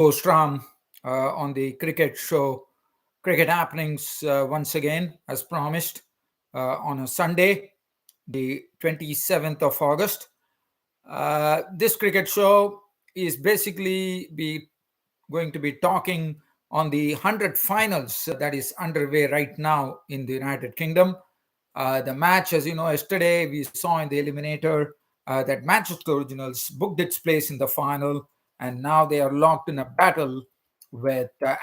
Host Ram on the cricket show, Cricket Happenings, once again, as promised, on a Sunday, the 27th of August. This cricket show is basically going to be talking on the 100 finals that is underway right now in the United Kingdom. The match, as you know, yesterday we saw in the eliminator that Manchester Originals booked its place in the final, and now they are locked in a battle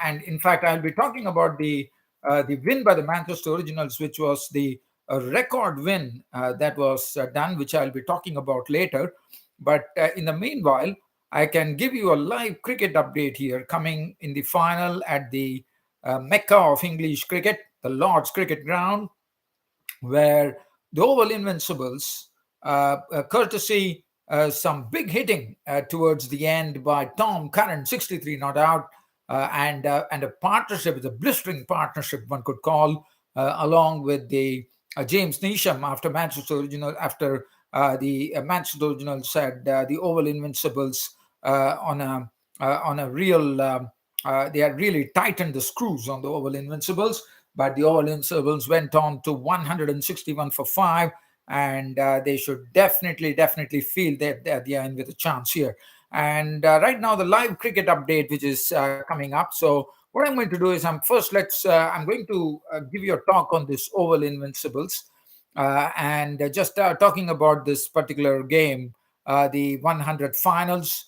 and in fact, I'll be talking about the win by the Manchester Originals, which was the record win that was done, which I'll be talking about later. But in the meanwhile, I can give you a live cricket update here coming in the final at the Mecca of English cricket, the Lord's Cricket Ground, where the Oval Invincibles, courtesy some big hitting towards the end by Tom Curran, 63 not out, and a partnership, a blistering partnership one could call, along with the James Neesham after the Manchester Originals had the Oval Invincibles on a real. They had really tightened the screws on the Oval Invincibles, but the Oval Invincibles went on to 161 for 5, and they should definitely feel that they are in with a chance here. And right now, the live cricket update, which is coming up. So what I'm going to do is I'm going to give you a talk on this Oval Invincibles, and just talking about this particular game, the 100 finals.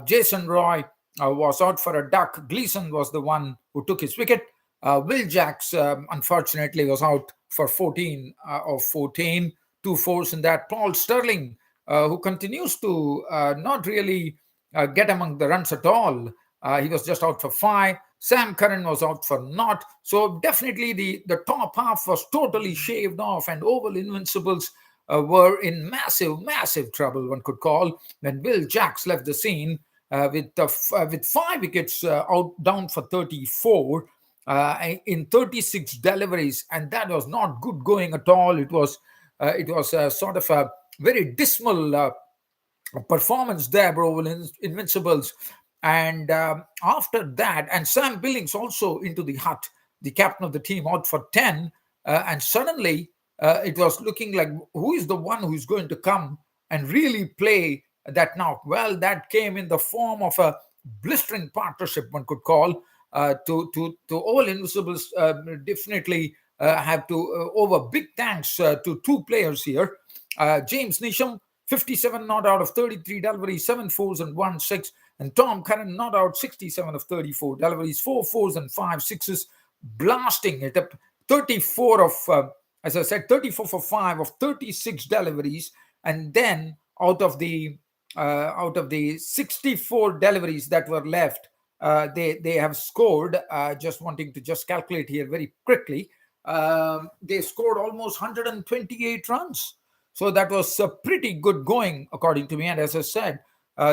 Jason Roy was out for a duck. Gleason was the one who took his wicket. Will Jacks, unfortunately, was out for 14 of 14, 2 fours in that. Paul Sterling, who continues to not really get among the runs at all. He was just out for 5. Sam Curran was out for naught. So definitely the top half was totally shaved off, and Oval Invincibles were in massive trouble, one could call, when Will Jacks left the scene with 5 wickets out down for 34 in 36 deliveries, and that was not good going at all. It was sort of a very dismal performance there, bro. Invincibles. And after that, and Sam Billings also into the hut, the captain of the team, out for 10. And suddenly it was looking like, who is the one who's going to come and really play that knock? Well, that came in the form of a blistering partnership, one could call. To all Invincibles definitely have to over big thanks to 2 players here. James Neesham, 57 not out of 33 deliveries, 7 fours and 1 6. And Tom Curran not out, 67 of 34 deliveries, 4 fours and 5 sixes, blasting it up. 34 of, as I said, 34 for 5 of 36 deliveries. And then out of the 64 deliveries that were left, they have scored, just wanting to just calculate here very quickly, they scored almost 128 runs. So that was pretty good going, according to me. And as I said,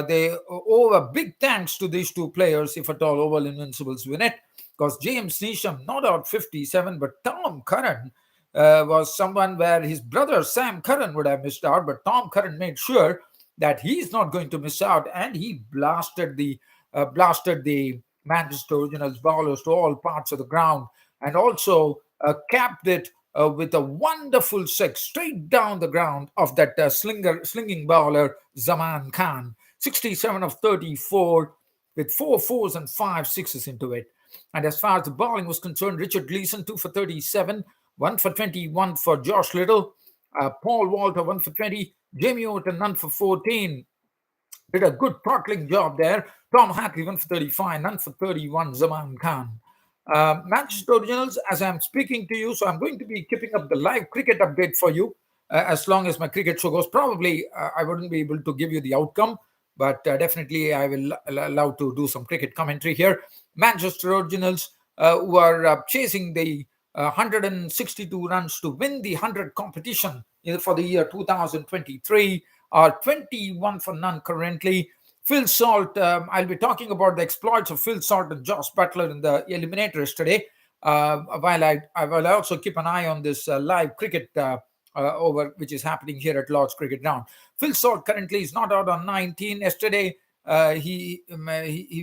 they owe a big thanks to these 2 players, if at all Oval Invincibles win it, because James Neesham not out 57, but Tom Curran was someone where his brother Sam Curran would have missed out, but Tom Curran made sure that he's not going to miss out, and he blasted the Manchester Originals bowlers to all parts of the ground, and also capped it with a wonderful 6 straight down the ground of that slinging bowler Zaman Khan. 67 of 34 with 4 fours and 5 sixes into it. And as far as the bowling was concerned, Richard Gleason 2 for 37, 1 for 21 for Josh Little, Paul Walter 1 for 20, Jamie Overton none for 14. Did a good throttling job there. Tom Hatley 1 for 35, none for 31, Zaman Khan. Manchester Originals, as I'm speaking to you, so I'm going to be keeping up the live cricket update for you as long as my cricket show goes. Probably I wouldn't be able to give you the outcome, but definitely I will allow to do some cricket commentary here. Manchester Originals, who are chasing the 162 runs to win the 100 competition for the year 2023, are 21 for none currently. Phil Salt, I'll be talking about the exploits of Phil Salt and Josh Butler in the eliminators today, while I will also keep an eye on this live cricket over which is happening here at Lord's Cricket Ground. Phil Salt currently is not out on 19. Yesterday, He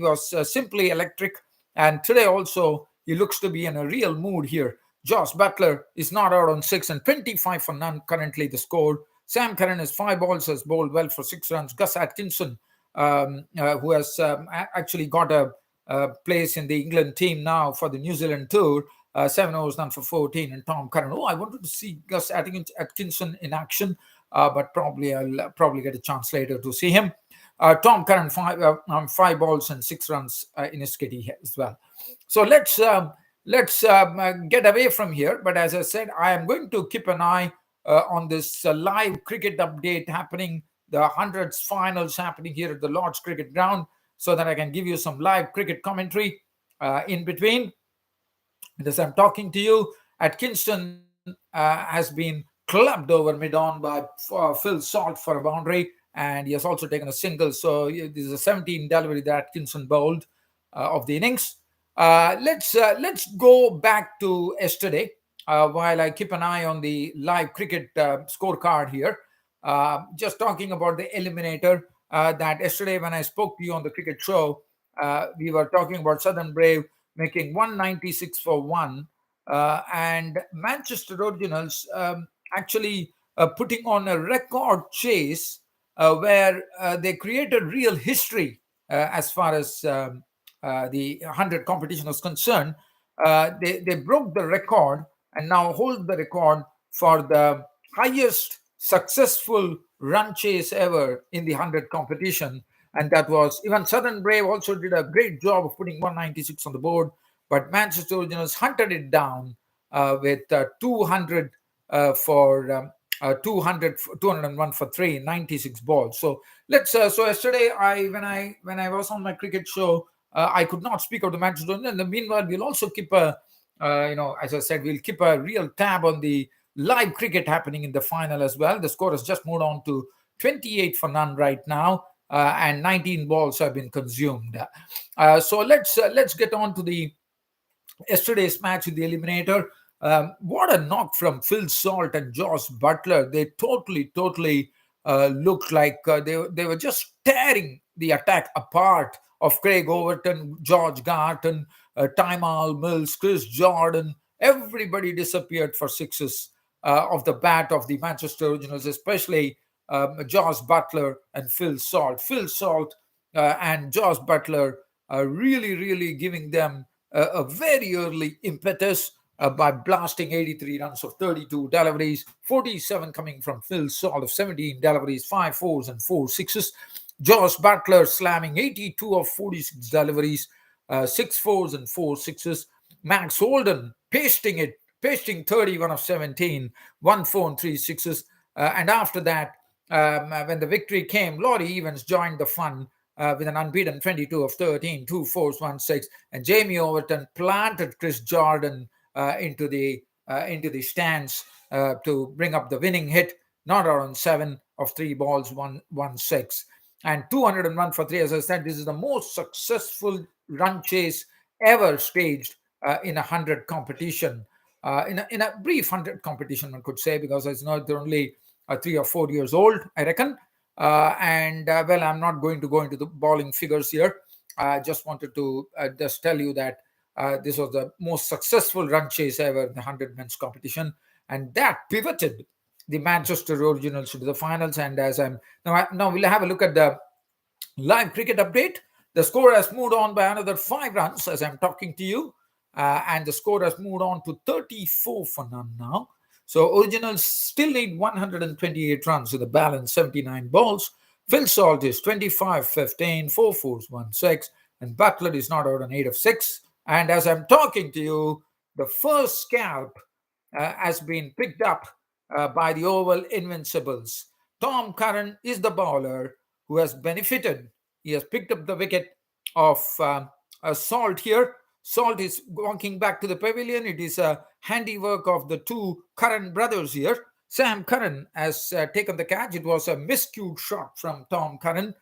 was simply electric, and today also he looks to be in a real mood here. Josh Butler is not out on six and 25 for none currently the score. Sam Curran is 5 balls, has bowled well for 6 runs. Gus Atkinson, who has actually got a place in the England team now for the New Zealand tour, 7 overs done for 14. And Tom Curran, I wanted to see Gus Atkinson in action, but probably I'll probably get a chance later to see him. Tom Curran, 5 balls and 6 runs in his kitty as well. So let's get away from here. But as I said, I am going to keep an eye on this live cricket update happening, the hundreds finals happening here at the Lord's Cricket Ground, so that I can give you some live cricket commentary in between. And as I'm talking to you, Atkinson has been clubbed over mid-on by Phil Salt for a boundary, and he has also taken a single. So this is a 17 delivery that Atkinson bowled of the innings. Let's go back to yesterday while I keep an eye on the live cricket scorecard here. Just talking about the eliminator that yesterday when I spoke to you on the cricket show, we were talking about Southern Brave making 196 for one, and Manchester Originals actually putting on a record chase where they created real history as far as the 100 competition was concerned. They broke the record and now hold the record for the highest successful run chase ever in the 100 competition. And that was, even Southern Brave also did a great job of putting 196 on the board, but Manchester Originals hunted it down with 200 for 201 for 96 balls. So so yesterday when I was on my cricket show, I could not speak of the match. And in the meanwhile, we'll also keep as I said, we'll keep a real tab on the live cricket happening in the final as well. The score has just moved on to 28 for none right now, and 19 balls have been consumed. So let's get on to the yesterday's match with the eliminator. What a knock from Phil Salt and Josh Butler. They totally looked like they were just tearing the attack apart of Craig Overton, George Garton, Tymal Mills, Chris Jordan. Everybody disappeared for sixes of the bat of the Manchester Originals, especially Josh Butler and Phil Salt. Phil Salt and Josh Butler really giving them a very early impetus by blasting 83 runs of 32 deliveries, 47 coming from Phil Salt of 17 deliveries, 5 fours and 4 sixes. Josh Butler slamming 82 of 46 deliveries, 6 fours and 4 sixes. Max Holden pasting 31 of 17, 1 4 and 3 sixes. And after that, when the victory came, Laurie Evans joined the fun with an unbeaten 22 of 13, 2 fours, 1 6. And Jamie Overton planted Chris Jordan into the stands to bring up the winning hit, not around 7 of 3 balls, 1 6. And 201 for 3. As I said, this is the most successful run chase ever staged in a 100 competition. In a brief 100 competition, one could say, because it's not, they're only 3 or 4 years old, I reckon. Well, I'm not going to go into the bowling figures here. I just wanted to just tell you that this was the most successful run chase ever in the 100 men's competition, and that pivoted the Manchester Originals to the finals. And as I'm now we'll have a look at the live cricket update. The score has moved on by another 5 runs as I'm talking to you, and the score has moved on to 34 for none now. So Originals still need 128 runs with a balance 79 balls. Phil Salt is 25-15, 4 fours, 1 6, and Butler is not out on 8 of 6. And as I'm talking to you, the first scalp has been picked up by the Oval Invincibles. Tom Curran is the bowler who has benefited. He has picked up the wicket of Salt here. Salt is walking back to the pavilion. It is a handiwork of the 2 Curran brothers here. Sam Curran has taken the catch. It was a miscued shot from Tom Curran,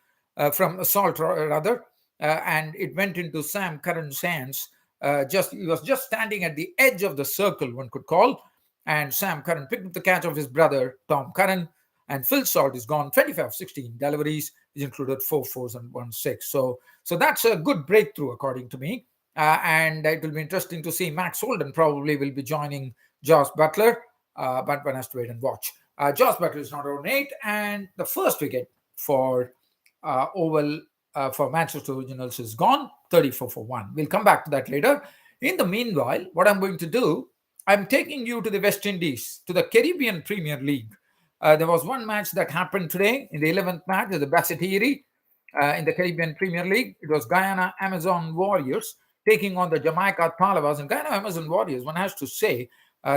from Salt rather, and it went into Sam Curran's hands. He was just standing at the edge of the circle, one could call, and Sam Curran picked up the catch of his brother Tom Curran. And Phil Salt is gone 25 of 16 deliveries. He's included 4 fours and 1 6. So that's a good breakthrough, according to me. And it will be interesting to see. Max Holden probably will be joining Josh Butler, but one has to wait and watch. Josh Butler is not on 8, and the first wicket for Oval for Manchester Originals is gone, 34 for 1. We'll come back to that later. In the meanwhile, what I'm going to do, I'm taking you to the West Indies, to the Caribbean Premier League. There was one match that happened today in the 11th match of the Basseterre in the Caribbean Premier League. It was Guyana Amazon Warriors taking on the Jamaica Talabas. And Guyana Amazon Warriors, one has to say,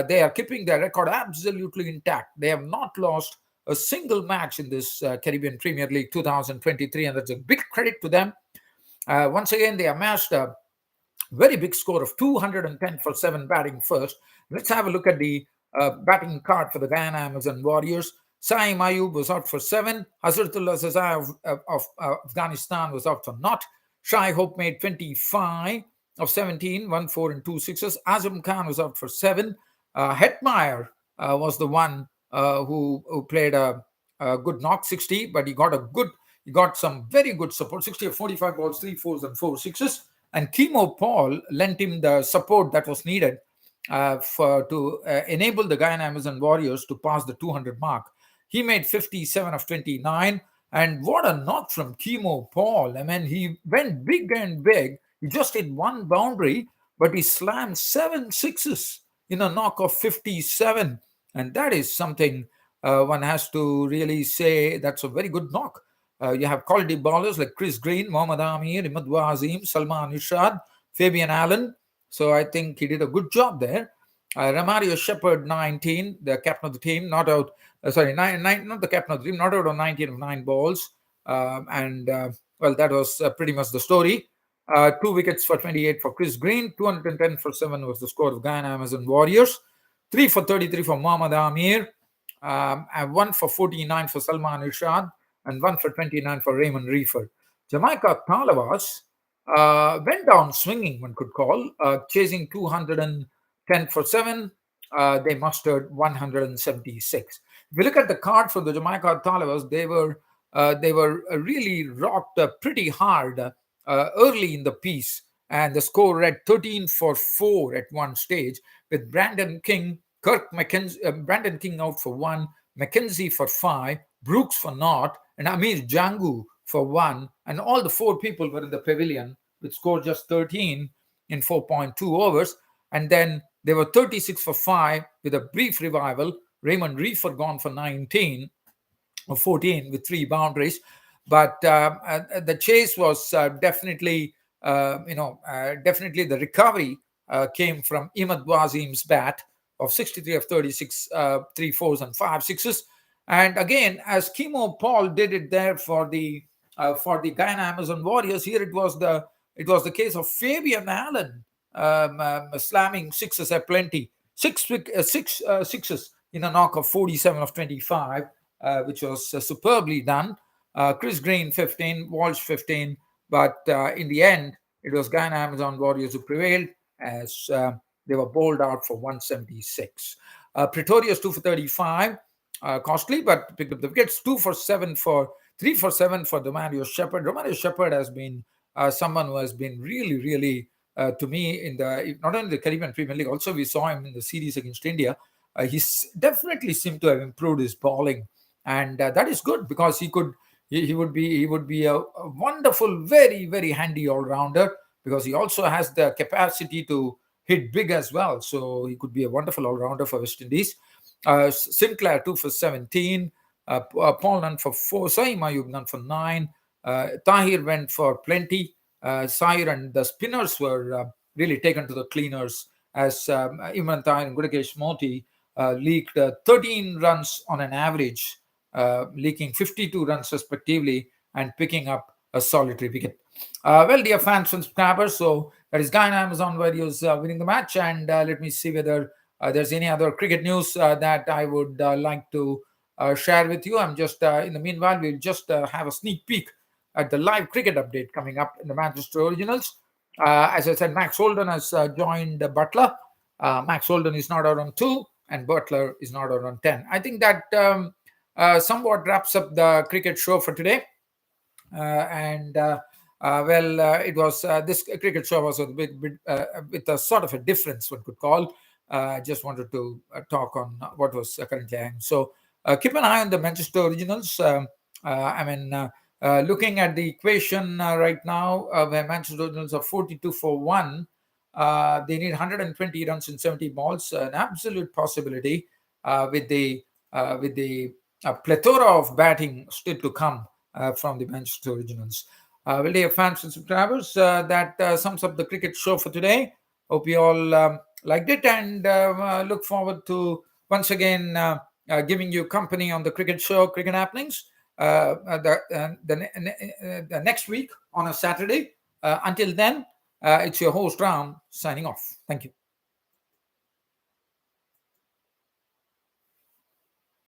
they are keeping their record absolutely intact. They have not lost a single match in this Caribbean Premier League 2023, and that's a big credit to them. Once again, they amassed a very big score of 210 for 7 batting first. Let's have a look at the batting card for the Guyana Amazon Warriors. Saim Ayub was out for 7. Hazratullah Zazai of Afghanistan was out for naught. Shai Hope made 25 of 17, 1 4 and 2 sixes. Azam Khan was out for 7. Hetmeyer was the one who played a good knock, 60, but he got some very good support, 60 of 45 balls, 3 fours and 4 sixes. And Chemo Paul lent him the support that was needed to enable the Guyana Amazon Warriors to pass the 200 mark. He made 57 of 29. And what a knock from Chemo Paul. I mean, he went big and big. He just hit one boundary, but he slammed 7 sixes in a knock of 57. And that is something one has to really say that's a very good knock. You have quality bowlers like Chris Green, Mohammad Amir, Imad Wazim, Salman Irshad, Fabian Allen. So I think he did a good job there. Ramario Shepherd, 19, the captain of the team, not out. Not the captain of the team, not out on 19 of 9 balls. Well, that was pretty much the story. 2 wickets for 28 for Chris Green, 210 for 7 was the score of Guyana Amazon Warriors. 3 for 33 for Mohammad Amir, and 1 for 49 for Salman Irshad, and 1 for 29 for Raymond Reefer. Jamaica Talabas went down swinging, one could call, chasing 210 for 7. They mustered 176. If you look at the card for the Jamaica Talabas, they were really rocked pretty hard early in the piece, and the score read 13 for 4 at one stage, with Brandon King out for 1, Mackenzie for 5, Brooks for naught, and Amir Jangu for 1. And all the 4 people were in the pavilion, with score just 13 in 4.2 overs. And then they were 36 for 5 with a brief revival. Raymond Reefer gone for 19 or 14 with 3 boundaries. But the chase was definitely the recovery came from Imad Wazim's bat of 63 of 36, 3 fours and 5 sixes. And again, as Chemo Paul did it there for the Guyana Amazon Warriors, here it was the case of Fabian Allen slamming sixes at plenty. Six sixes in a knock of 47 of 25, which was superbly done. Chris Green 15, Walsh 15, but in the end, it was Guyana Amazon Warriors who prevailed as they were bowled out for 176. Pretorius 2 for 35, costly, but picked up the wickets. 3 for 7 for Romario Shepherd. Romario Shepherd has been someone who has been really, to me, in the not only the Caribbean Premier League, also we saw him in the series against India. He's definitely seemed to have improved his bowling, and that is good because he would be a wonderful, very, very handy all-rounder, because he also has the capacity to hit big as well. So he could be a wonderful all-rounder for West Indies. Sinclair 2 for 17, Paul none for 4, Saim Ayub none for 9, Tahir went for plenty. Sair and the spinners were really taken to the cleaners as Imran Tahir and Gudakesh Moti leaked 13 runs on an average, leaking 52 runs respectively and picking up a solitary wicket. Well, dear fans and subscribers, so that is Guyana Amazon Warriors winning the match. And let me see whether there's any other cricket news that I would like to share with you. I'm just, in the meanwhile, we'll just have a sneak peek at the live cricket update coming up in the Manchester Originals. As I said, Max Holden has joined Butler. Max Holden is not out on 2, and Butler is not out on 10. I think that somewhat wraps up the cricket show for today. It was this cricket show was a bit with a sort of a difference, one could call. I just wanted to talk on what was currently happening. So keep an eye on the Manchester Originals. Looking at the equation right now, where Manchester Originals are 42 for 1, they need 120 runs in 70 balls, an absolute possibility with the plethora of batting still to come from the Manchester Originals. Well, dear fans and subscribers, that sums up the cricket show for today. Hope you all liked it, and look forward to once again giving you company on the cricket show, Cricket Happenings, the next week on a Saturday. Until then, it's your host Ram signing off. Thank you.